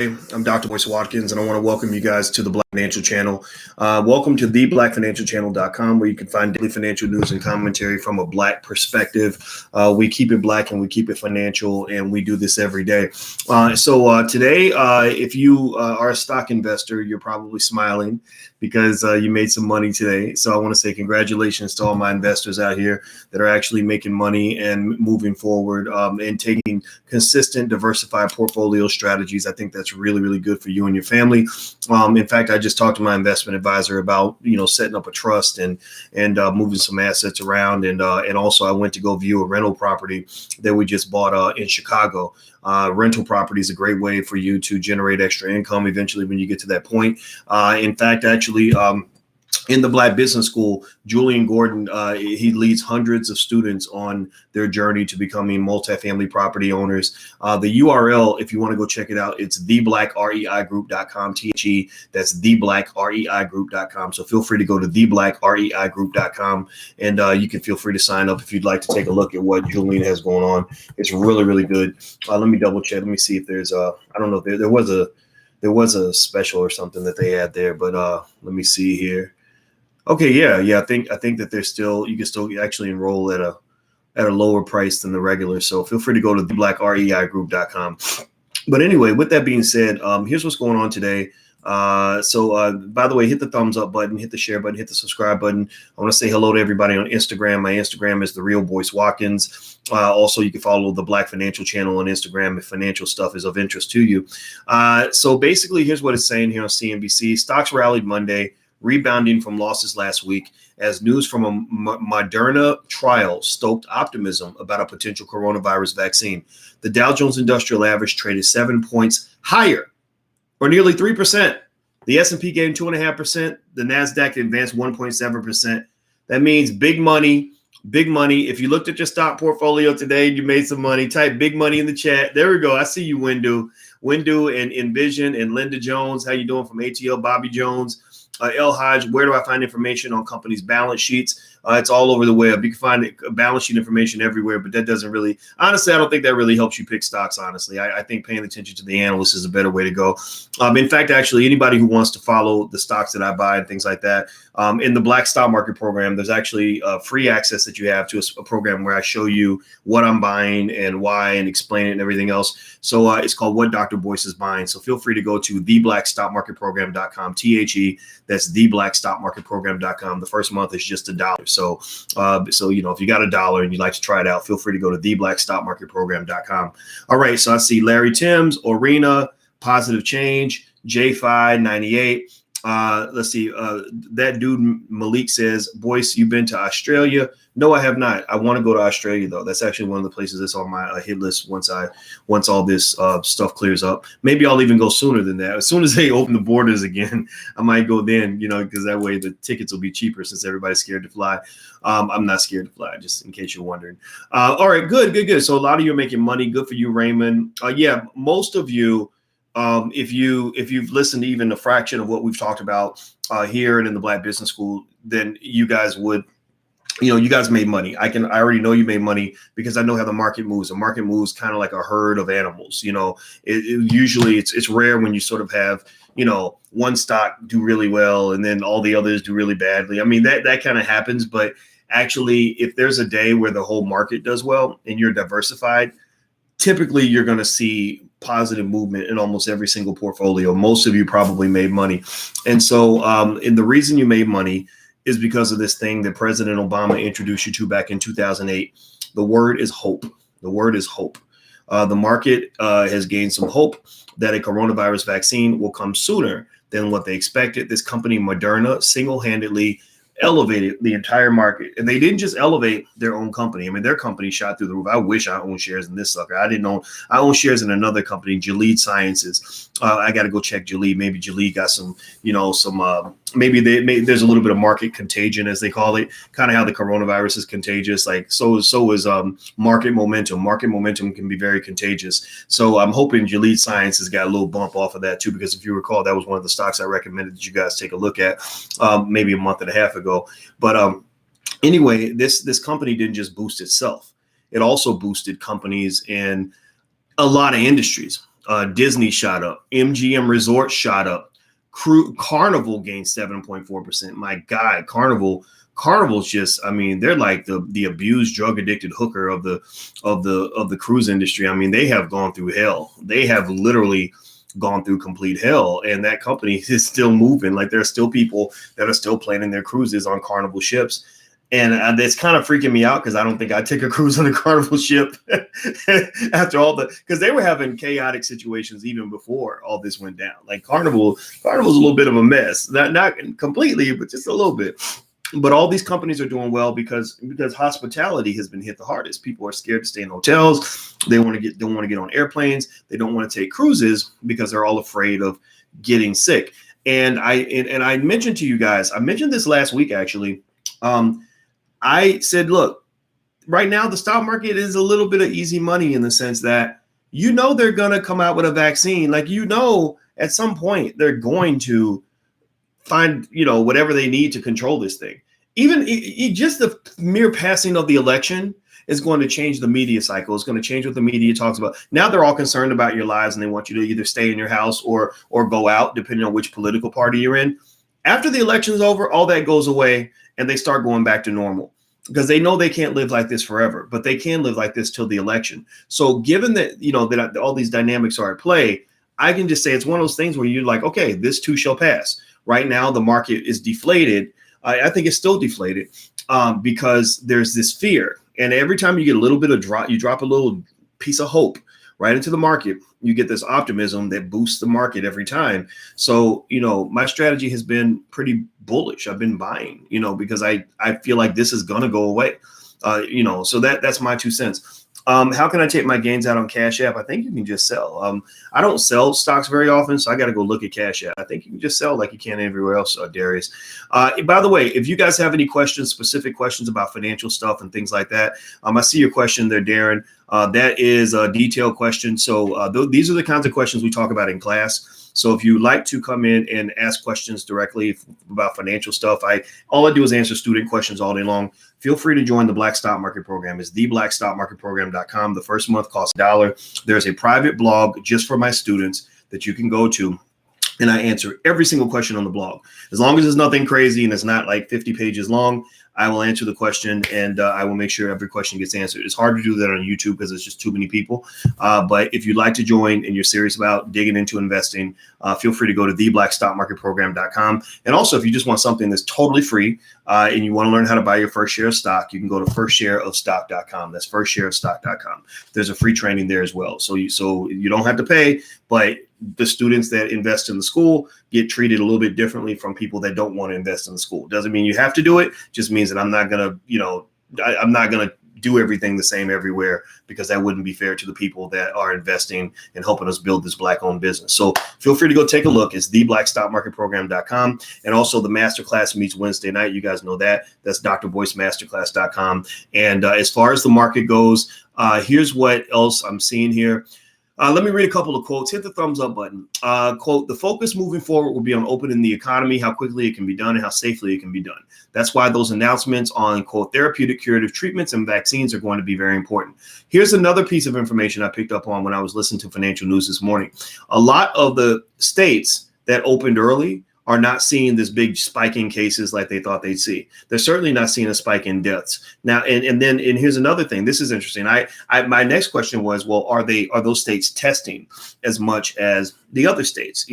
I'm Dr. Boyce Watkins, and I want to welcome you guys to the Black Financial Channel. Welcome to theblackfinancialchannel.com, where you can find daily financial news and commentary from a Black perspective. We keep it Black and we keep it financial, and we do this every day. Today, if you are a stock investor, you're probably smiling because you made some money today. So I want to say congratulations to all my investors out here that are actually making money and moving forward and taking consistent, diversified portfolio strategies. I think that's really, really good for you and your family. In fact, I just talked to my investment advisor about, setting up a trust and moving some assets around. And also I went to go view a rental property that we just bought in Chicago. Rental property is a great way for you to generate extra income eventually when you get to that point. In fact, actually, in the Black Business School, Julian Gordon, he leads hundreds of students on their journey to becoming multifamily property owners. The URL, if you want to go check it out, it's theblackreigroup.com, THE. That's theblackreigroup.com. So feel free to go to theblackreigroup.com, and you can feel free to sign up if you'd like to take a look at what Julian has going on. It's really, really good. Let me double check. Let me see if there's I don't know if there was a special or something that they had there, but let me see here. Okay, yeah. I think that you can still actually enroll at a lower price than the regular. So feel free to go to theblackreigroup.com. But anyway, with that being said, here's what's going on today. By the way, hit the thumbs up button, hit the share button, hit the subscribe button. I want to say hello to everybody on Instagram. My Instagram is The Real Boyce Watkins. Also, you can follow the Black Financial Channel on Instagram if financial stuff is of interest to you. So basically, here's what it's saying here on CNBC. Stocks rallied Monday, rebounding from losses last week as news from a Moderna trial stoked optimism about a potential coronavirus vaccine. The Dow Jones Industrial Average traded 7 points higher, or nearly 3%. The S&P gained 2.5%. The NASDAQ advanced 1.7%. That means big money, big money. If you looked at your stock portfolio today and you made some money, type big money in the chat. There we go. I see you, Windu and Envision and Linda Jones. How you doing from ATL? Bobby Jones. El Hodge, where do I find information on companies' balance sheets? It's all over the web. You can find balance sheet information everywhere, but that doesn't really, honestly, I don't think that really helps you pick stocks, honestly. I think paying attention to the analysts is a better way to go. In fact, actually, anybody who wants to follow the stocks that I buy and things like that, in the Black Stock Market program, there's actually free access that you have to a program where I show you what I'm buying and why and explain it and everything else. So it's called What Dr. Boyce is Buying. So feel free to go to theblackstockmarketprogram.com, THE. That's theblackstockmarketprogram.com. The first month is just $1. So if you got $1 and you'd like to try it out, feel free to go to theblackstockmarketprogram.com. All right. So I see Larry Timms, Arena, Positive Change, J5 98. Let's see. That dude Malik says, Boyce, you've been to Australia? No, I have not. I want to go to Australia though. That's actually one of the places that's on my hit list once all this stuff clears up. Maybe I'll even go sooner than that. As soon as they open the borders again, I might go then, because that way the tickets will be cheaper since everybody's scared to fly. I'm not scared to fly, just in case you're wondering. All right, good. So a lot of you are making money. Good for you, Raymond. Yeah, most of you, if you've listened to even a fraction of what we've talked about here and in the Black Business School, then you guys would, you guys made money. I already know you made money because I know how the market moves. The market moves kind of like a herd of animals. Usually it's rare when you sort of have, one stock do really well and then all the others do really badly. I mean, that kind of happens, but actually if there's a day where the whole market does well and you're diversified, typically you're going to see positive movement in almost every single portfolio. Most of you probably made money. And so, and the reason you made money is because of this thing that President Obama introduced you to back in 2008. The word is hope. The word is hope. The market has gained some hope that a coronavirus vaccine will come sooner than what they expected. This company, Moderna, single-handedly elevated the entire market. And they didn't just elevate their own company. I mean, their company shot through the roof. I wish I owned shares in this sucker. I own shares in another company, Gilead Sciences. I got to go check Gilead. Maybe Gilead got some, maybe there's a little bit of market contagion, as they call it, kind of how the coronavirus is contagious. Like so is market momentum. Market momentum can be very contagious. So I'm hoping Gilead Sciences got a little bump off of that too, because if you recall, that was one of the stocks I recommended that you guys take a look at maybe a month and a half ago. But anyway, this company didn't just boost itself. It also boosted companies in a lot of industries. Disney shot up. MGM Resorts shot up. Carnival gained 7.4%. My God, Carnival's just, I mean, they're like the abused, drug addicted hooker of the cruise industry. I mean, they have gone through hell. They have literally gone through complete hell, and that company is still moving. Like, there are still people that are still planning their cruises on Carnival ships. And it's kind of freaking me out because I don't think I'd take a cruise on a Carnival ship after because they were having chaotic situations even before all this went down. Like Carnival's a little bit of a mess, not completely, but just a little bit. But all these companies are doing well because hospitality has been hit the hardest. People are scared to stay in hotels. They don't want to get on airplanes. They don't want to take cruises because they're all afraid of getting sick. And I mentioned to you guys, I mentioned this last week actually. I said, look, right now the stock market is a little bit of easy money in the sense that, they're going to come out with a vaccine. Like, at some point they're going to find, whatever they need to control this thing. Even just the mere passing of the election is going to change the media cycle. It's going to change what the media talks about. Now they're all concerned about your lives and they want you to either stay in your house or go out, depending on which political party you're in. After the election's over, all that goes away and they start going back to normal because they know they can't live like this forever, but they can live like this till the election. So given that, that all these dynamics are at play, I can just say it's one of those things where you're like, okay, this too shall pass. Right now, the market is deflated. I think it's still deflated because there's this fear. And every time you get a little bit of you drop a little piece of hope right into the market, you get this optimism that boosts the market every time. So, my strategy has been pretty bullish. I've been buying, because I feel like this is going to go away, so that's my 2 cents. How can I take my gains out on Cash App? I think you can just sell. I don't sell stocks very often, so I got to go look at Cash App. I think you can just sell like you can everywhere else, Darius. By the way, if you guys have any questions, specific questions about financial stuff and things like that, I see your question there, Darren. That is a detailed question. So these are the kinds of questions we talk about in class. So if you like to come in and ask questions directly about financial stuff, all I do is answer student questions all day long. Feel free to join the Black Stock Market Program. It's theblackstockmarketprogram.com. The first month costs $1. There's a private blog just for my students that you can go to, and I answer every single question on the blog. As long as it's nothing crazy and it's not like 50 pages long, I will answer the question and I will make sure every question gets answered. It's hard to do that on YouTube because it's just too many people. But if you'd like to join and you're serious about digging into investing, feel free to go to theblackstockmarketprogram.com. And also, if you just want something that's totally free and you want to learn how to buy your first share of stock, you can go to firstshareofstock.com. That's firstshareofstock.com. There's a free training there as well. So you don't have to pay, but the students that invest in the school get treated a little bit differently from people that don't want to invest in the school. Doesn't mean you have to do it. Just means that I'm not going to, I'm not going to do everything the same everywhere because that wouldn't be fair to the people that are investing and helping us build this Black-owned business. So feel free to go take a look. It's theblackstockmarketprogram.com. And also the masterclass meets Wednesday night. You guys know that. That's drboycemasterclass.com. And as far as the market goes, here's what else I'm seeing here. Let me read a couple of quotes. Hit the thumbs up button. Quote, the focus moving forward will be on opening the economy, how quickly it can be done, and how safely it can be done. That's why those announcements on, quote, therapeutic curative treatments and vaccines are going to be very important. Here's another piece of information I picked up on when I was listening to financial news this morning. A lot of the states that opened early are not seeing this big spike in cases like they thought they'd see. They're certainly not seeing a spike in deaths. Now, and here's another thing. This is interesting. My next question was, well, are those states testing as much as the other states?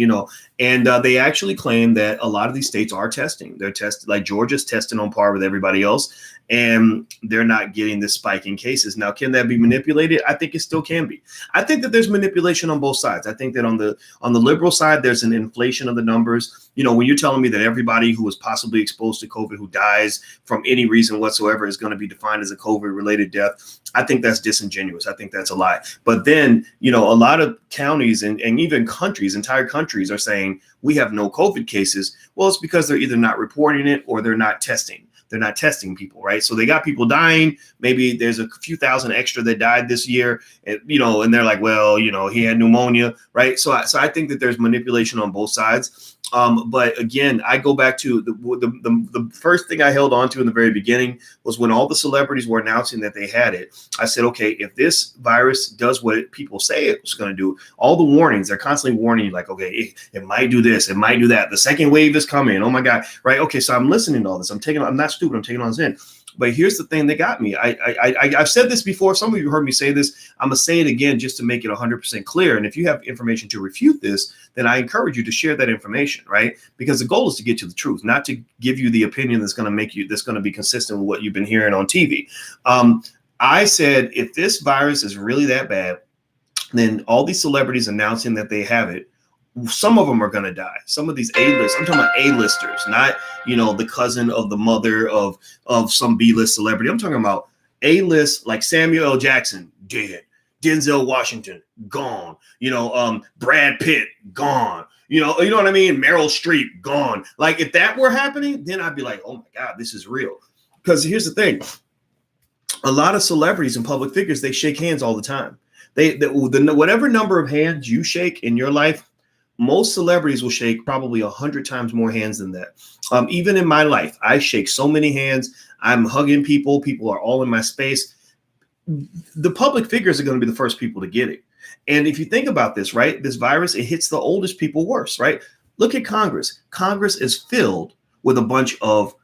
And they actually claim that a lot of these states are testing. They're tested, like Georgia's testing on par with everybody else, and they're not getting this spike in cases. Now, can that be manipulated? I think it still can be. I think that there's manipulation on both sides. I think that on the liberal side, there's an inflation of the numbers. When you're telling me that everybody who was possibly exposed to COVID who dies from any reason whatsoever is going to be defined as a COVID-related death, I think that's disingenuous. I think that's a lie. But then, a lot of counties and even countries, entire countries are saying we have no COVID cases. Well, it's because they're either not reporting it or they're not testing. They're not testing people, right? So they got people dying. Maybe there's a few thousand extra that died this year, and they're like, well, he had pneumonia, right? So I think that there's manipulation on both sides. But again, I go back to the first thing I held on to in the very beginning was when all the celebrities were announcing that they had it. I said, okay, if this virus does what people say it's going to do, all the warnings, they're constantly warning you like, okay, it might do this, it might do that. The second wave is coming. Oh my God. Right. Okay. So I'm listening to all this. I'm not stupid. I'm taking all this in. But here's the thing that got me. I've said this before. Some of you heard me say this. I'm going to say it again just to make it 100% clear. And if you have information to refute this, then I encourage you to share that information, right? Because the goal is to get to the truth, not to give you the opinion that's going to be consistent with what you've been hearing on TV. I said, if this virus is really that bad, then all these celebrities announcing that they have it, some of them are going to die. Some of these A-list, I'm talking about A-listers, not, the cousin of the mother of some B-list celebrity. I'm talking about A-list, like Samuel L. Jackson, dead. Denzel Washington, gone. Brad Pitt, gone. You know what I mean? Meryl Streep, gone. Like, if that were happening, then I'd be like, oh my God, this is real. Because here's the thing. A lot of celebrities and public figures, they shake hands all the time. Whatever number of hands you shake in your life, most celebrities will shake probably 100 times more hands than that. Even in my life, I shake so many hands. I'm hugging people. People are all in my space. The public figures are going to be the first people to get it. And if you think about this, right, this virus, it hits the oldest people worse, right? Look at Congress. Congress is filled with a bunch of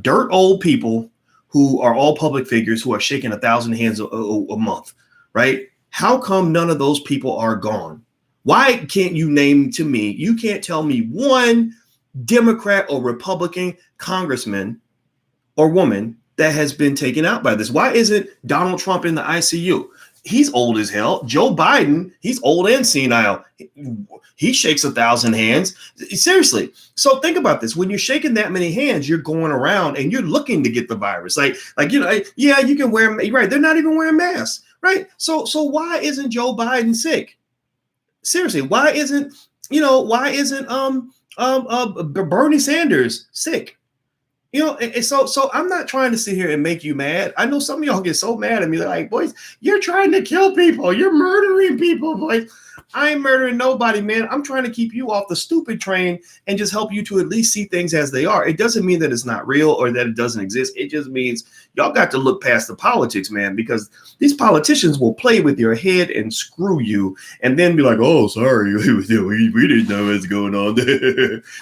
dirt old people who are all public figures who are shaking 1,000 hands a month, right? How come none of those people are gone? Why can't you name to me? You can't tell me one Democrat or Republican congressman or woman that has been taken out by this. Why isn't Donald Trump in the ICU? He's old as hell. Joe Biden, he's old and senile. He shakes 1,000 hands. Seriously. So think about this. When you're shaking that many hands, you're going around and you're looking to get the virus. Yeah, you can wear, right. They're not even wearing masks, right? So why isn't Joe Biden sick? Seriously, why isn't Bernie Sanders sick? And so I'm not trying to sit here and make you mad. I know some of y'all get so mad at me. They're like, boys, you're trying to kill people. You're murdering people, boys. I ain't murdering nobody, man. I'm trying to keep you off the stupid train and just help you to at least see things as they are. It doesn't mean that it's not real or that it doesn't exist. It just means y'all got to look past the politics, man, because these politicians will play with your head and screw you and then be like, oh, sorry, we didn't know what's going on.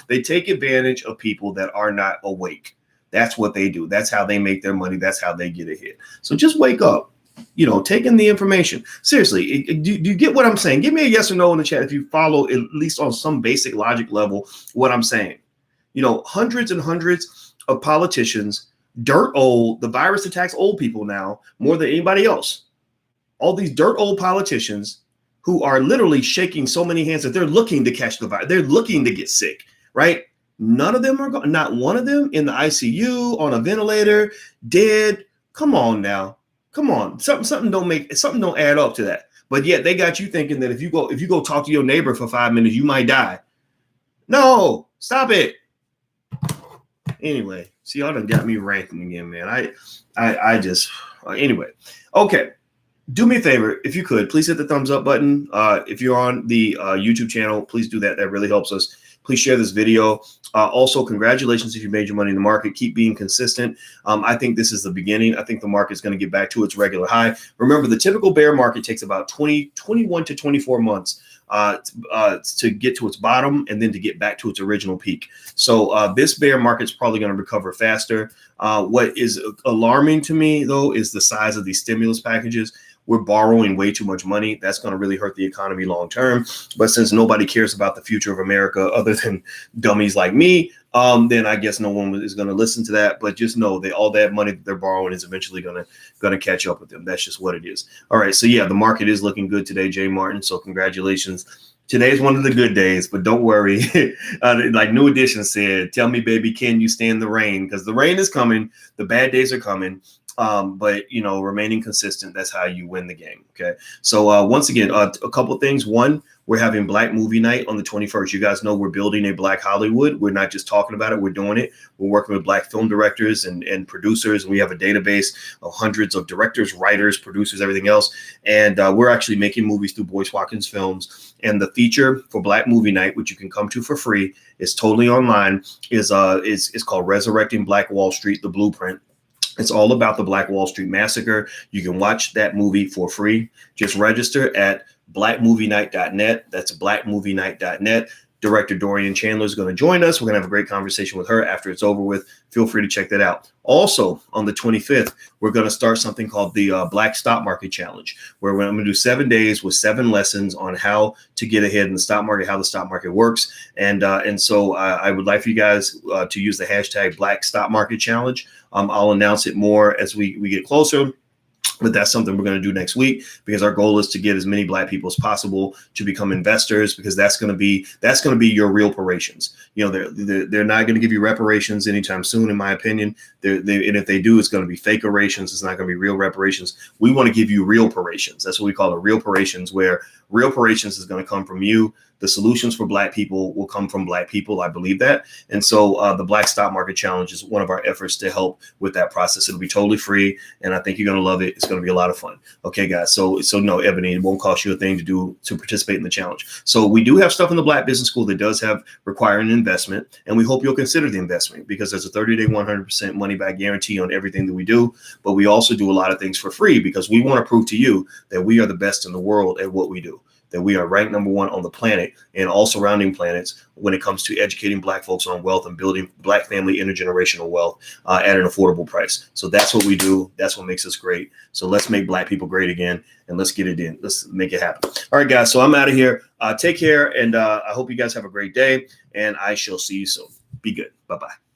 They take advantage of people that are not awake. That's what they do. That's how they make their money. That's how they get ahead. So just wake up. Taking the information seriously. Do you get what I'm saying? Give me a yes or no in the chat if you follow at least on some basic logic level what I'm saying. Hundreds and hundreds of politicians, dirt old. The virus attacks old people now more than anybody else. All these dirt old politicians who are literally shaking so many hands that they're looking to catch the virus. They're looking to get sick, right? None of them are not one of them in the ICU, on a ventilator, dead. Come on now. Come on, something don't add up to that. But yet they got you thinking that if you go talk to your neighbor for 5 minutes, you might die. No, stop it. Anyway, see, y'all done got me ranting again, man. I just anyway. Okay, do me a favor if you could, please hit the thumbs up button. If you're on the YouTube channel, please do that. That really helps us. Please share this video. Also, congratulations if you made your money in the market. Keep being consistent. I think this is the beginning. I think the market's going to get back to its regular high. Remember, the typical bear market takes about 21 to 24 months to get to its bottom and then to get back to its original peak. So this bear market's probably going to recover faster. What is alarming to me, though, is the size of these stimulus packages. We're borrowing way too much money. That's going to really hurt the economy long term. But since nobody cares about the future of America other than dummies like me, then I guess no one is going to listen to that. But just know that all that money that they're borrowing is eventually going to catch up with them. That's just what it is. All right. So, yeah, the market is looking good today, Jay Martin. So congratulations. Today is one of the good days, but don't worry. Like New Edition said, tell me, baby, can you stand the rain? Because the rain is coming. The bad days are coming. But remaining consistent, that's how you win the game. Okay. So once again, a couple of things. One, we're having Black Movie Night on the 21st. You guys know we're building a Black Hollywood. We're not just talking about it, we're doing it. We're working with Black film directors and producers. And we have a database of hundreds of directors, writers, producers, everything else. And we're actually making movies through Boyce Watkins Films. And the feature for Black Movie Night, which you can come to for free, is totally online, is called Resurrecting Black Wall Street, The Blueprint. It's all about the Black Wall Street Massacre. You can watch that movie for free. Just register at blackmovienight.net. That's blackmovienight.net. Director Dorian Chandler is going to join us. We're going to have a great conversation with her after it's over with. Feel free to check that out. Also, on the 25th, we're going to start something called the Black Stock Market Challenge, where I'm going to do 7 days with 7 lessons on how to get ahead in the stock market, how the stock market works. And so I would like for you guys to use the hashtag Black Stock Market Challenge. I'll announce it more as we get closer. But that's something we're going to do next week, because our goal is to get as many Black people as possible to become investors, because that's going to be your real reparations. You know, they're not going to give you reparations anytime soon, in my opinion. And if they do, it's going to be fake reparations. It's not going to be real reparations. We want to give you real reparations. That's what we call it, real reparations, where real reparations is going to come from you. The solutions for Black people will come from Black people. I believe that. And so the Black Stock Market Challenge is one of our efforts to help with that process. It'll be totally free, and I think you're going to love it. It's going to be a lot of fun. Okay, guys. So no, Ebony, it won't cost you a thing to participate in the challenge. So we do have stuff in the Black Business School that does require an investment, and we hope you'll consider the investment, because there's a 30-day 100% money back guarantee on everything that we do. But we also do a lot of things for free, because we want to prove to you that we are the best in the world at what we do, that we are ranked #1 on the planet and all surrounding planets when it comes to educating Black folks on wealth and building Black family intergenerational wealth at an affordable price. So that's what we do. That's what makes us great. So let's make Black people great again, and let's get it in. Let's make it happen. All right, guys. So I'm out of here. Take care, and I hope you guys have a great day, and I shall see you soon. Be good. Bye-bye.